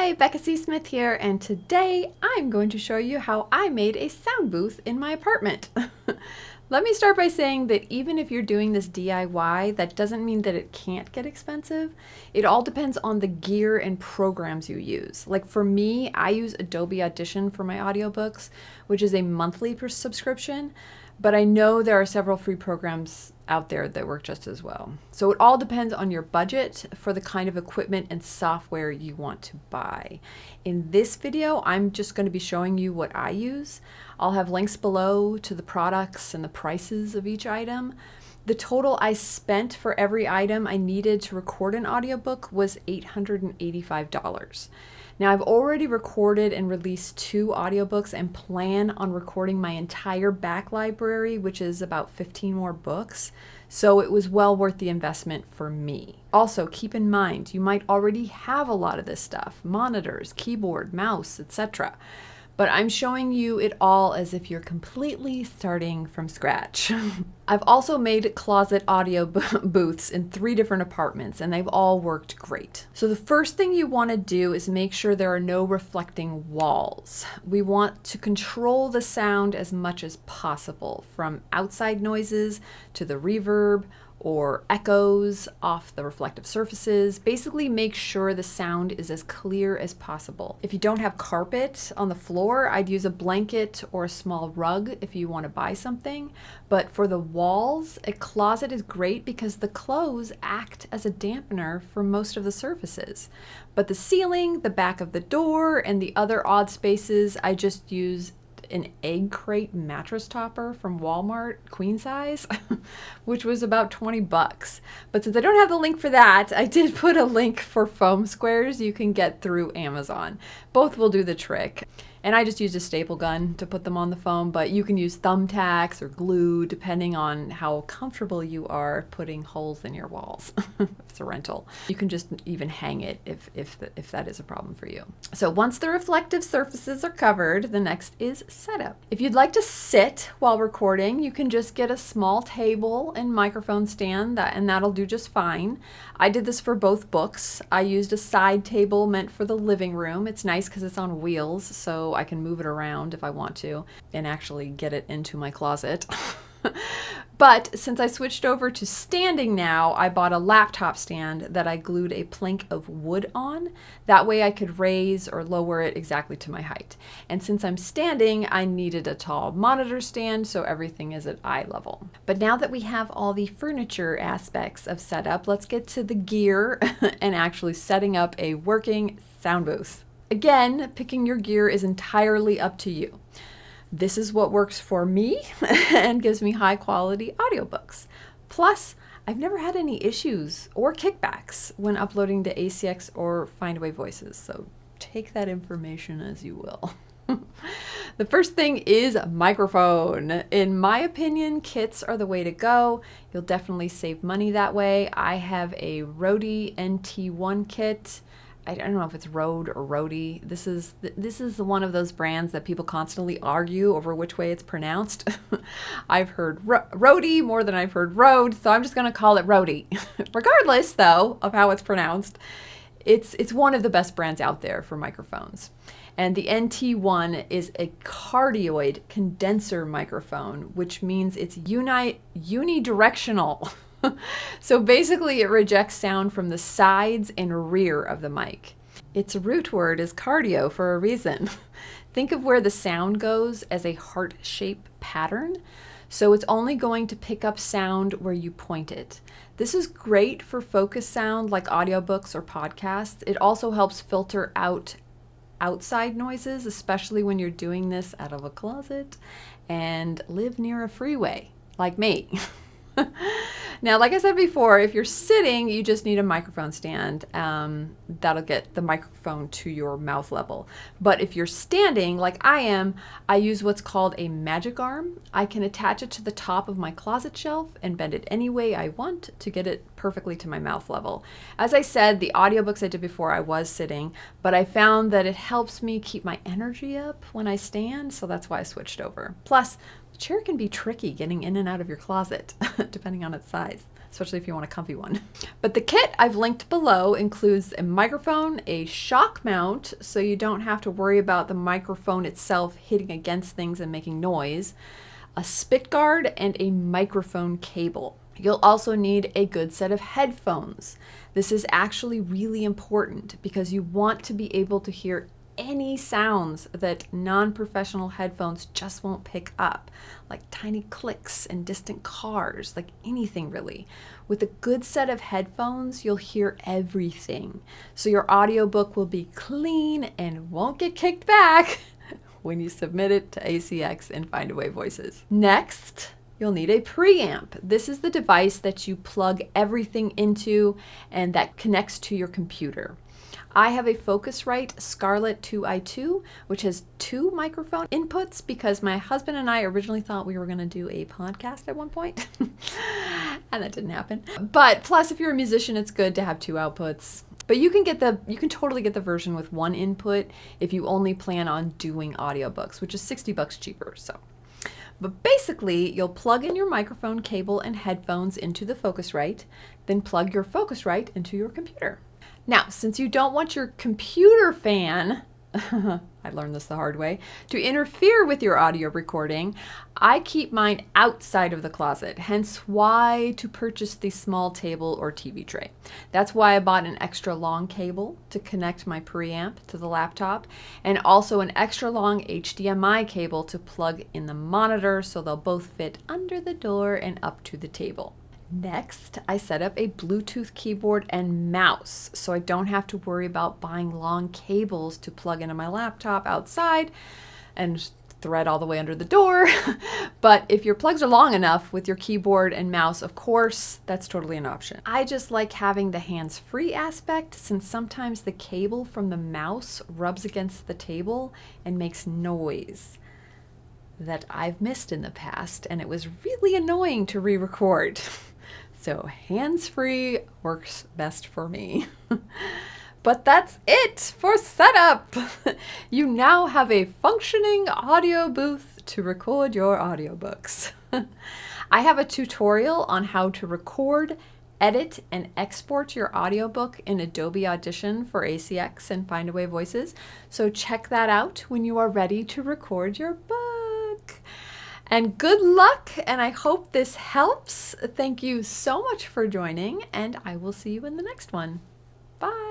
Hi, Becca C. Smith here, and today I'm going to show you how I made a sound booth in my apartment. Let me start by saying that even if you're doing this DIY, that doesn't mean that it can't get expensive. It all depends on the gear and programs you use. Like for me, I use Adobe Audition for my audiobooks, which is a monthly subscription, but I know there are several free programs out there that work just as well. So it all depends on your budget for the kind of equipment and software you want to buy. In this video, I'm just going to be showing you what I use. I'll have links below to the products and the prices of each item. The total I spent for every item I needed to record an audiobook was $885. Now I've already recorded and released 2 audiobooks and plan on recording my entire back library, which is about 15 more books. So it was well worth the investment for me. Also, keep in mind, you might already have a lot of this stuff: monitors, keyboard, mouse, etc. But I'm showing you it all as if you're completely starting from scratch. I've also made closet audio booths in 3 different apartments, and they've all worked great. So the first thing you want to do is make sure there are no reflecting walls. We want to control the sound as much as possible, from outside noises to the reverb or echoes off the reflective surfaces. Basically make sure the sound is as clear as possible. If you don't have carpet on the floor, I'd use a blanket or a small rug if you want to buy something. But for the walls, a closet is great because the clothes act as a dampener for most of the surfaces. But the ceiling, the back of the door, and the other odd spaces, I just use an egg crate mattress topper from Walmart, queen size, which was about 20 bucks. But since I don't have the link for that, I did put a link for foam squares you can get through Amazon. Both will do the trick. And I just used a staple gun to put them on the foam, but you can use thumbtacks or glue depending on how comfortable you are putting holes in your walls. If it's a rental. You can just even hang it if that is a problem for you. So once the reflective surfaces are covered, the next is setup. If you'd like to sit while recording, you can just get a small table and microphone stand, and that'll do just fine. I did this for both books. I used a side table meant for the living room. It's nice because it's on wheels, so I can move it around if I want to and actually get it into my closet. But since I switched over to standing now, I bought a laptop stand that I glued a plank of wood on. That way I could raise or lower it exactly to my height. And since I'm standing, I needed a tall monitor stand, so everything is at eye level. But now that we have all the furniture aspects of setup, let's get to the gear and actually setting up a working sound booth. Again, picking your gear is entirely up to you. This is what works for me and gives me high quality audiobooks. Plus, I've never had any issues or kickbacks when uploading to ACX or Findaway Voices, so take that information as you will. The first thing is microphone. In my opinion, kits are the way to go. You'll definitely save money that way. I have a Rode NT1 kit. I don't know if it's Rode or Rode. This is one of those brands that people constantly argue over which way it's pronounced. I've heard Rode more than I've heard Rode, so I'm just going to call it Rode. Regardless, though, of how it's pronounced, it's one of the best brands out there for microphones. And the NT1 is a cardioid condenser microphone, which means it's unidirectional. So basically it rejects sound from the sides and rear of the mic. Its root word is cardio for a reason. Think of where the sound goes as a heart-shaped pattern. So it's only going to pick up sound where you point it. This is great for focus sound like audiobooks or podcasts. It also helps filter out outside noises, especially when you're doing this out of a closet and live near a freeway like me. Now, like I said before, if you're sitting, you just need a microphone stand. That'll get the microphone to your mouth level. But if you're standing, like I am, I use what's called a magic arm. I can attach it to the top of my closet shelf and bend it any way I want to get it perfectly to my mouth level. As I said, the audiobooks I did before, I was sitting, but I found that it helps me keep my energy up when I stand, so that's why I switched over. Plus, chair can be tricky getting in and out of your closet, depending on its size. especially if you want a comfy one. But the kit I've linked below includes a microphone, a shock mount, so you don't have to worry about the microphone itself hitting against things and making noise, a spit guard, and a microphone cable. You'll also need a good set of headphones. This is actually really important because you want to be able to hear any sounds that non-professional headphones just won't pick up, like tiny clicks and distant cars, like anything really. With a good set of headphones, you'll hear everything. So your audiobook will be clean and won't get kicked back when you submit it to ACX and Findaway Voices. Next, you'll need a preamp. This is the device that you plug everything into and that connects to your computer. I have a Focusrite Scarlett 2i2, which has 2 microphone inputs because my husband and I originally thought we were going to do a podcast at one point, and that didn't happen. But plus, if you're a musician, it's good to have 2 outputs. But you can totally get the version with 1 input if you only plan on doing audiobooks, which is $60 cheaper. But basically, you'll plug in your microphone cable and headphones into the Focusrite, then plug your Focusrite into your computer. Now, since you don't want your computer fan, I learned this the hard way, to interfere with your audio recording, I keep mine outside of the closet, hence why to purchase the small table or TV tray. That's why I bought an extra long cable to connect my preamp to the laptop, and also an extra long HDMI cable to plug in the monitor so they'll both fit under the door and up to the table. Next, I set up a Bluetooth keyboard and mouse so I don't have to worry about buying long cables to plug into my laptop outside and thread all the way under the door. But if your plugs are long enough with your keyboard and mouse, of course, that's totally an option. I just like having the hands-free aspect since sometimes the cable from the mouse rubs against the table and makes noise that I've missed in the past, and it was really annoying to re-record. So hands-free works best for me. But that's it for setup. You now have a functioning audio booth to record your audiobooks. I have a tutorial on how to record, edit, and export your audiobook in Adobe Audition for ACX and Findaway Voices. So check that out when you are ready to record your book. And good luck, and I hope this helps. Thank you so much for joining, and I will see you in the next one. Bye.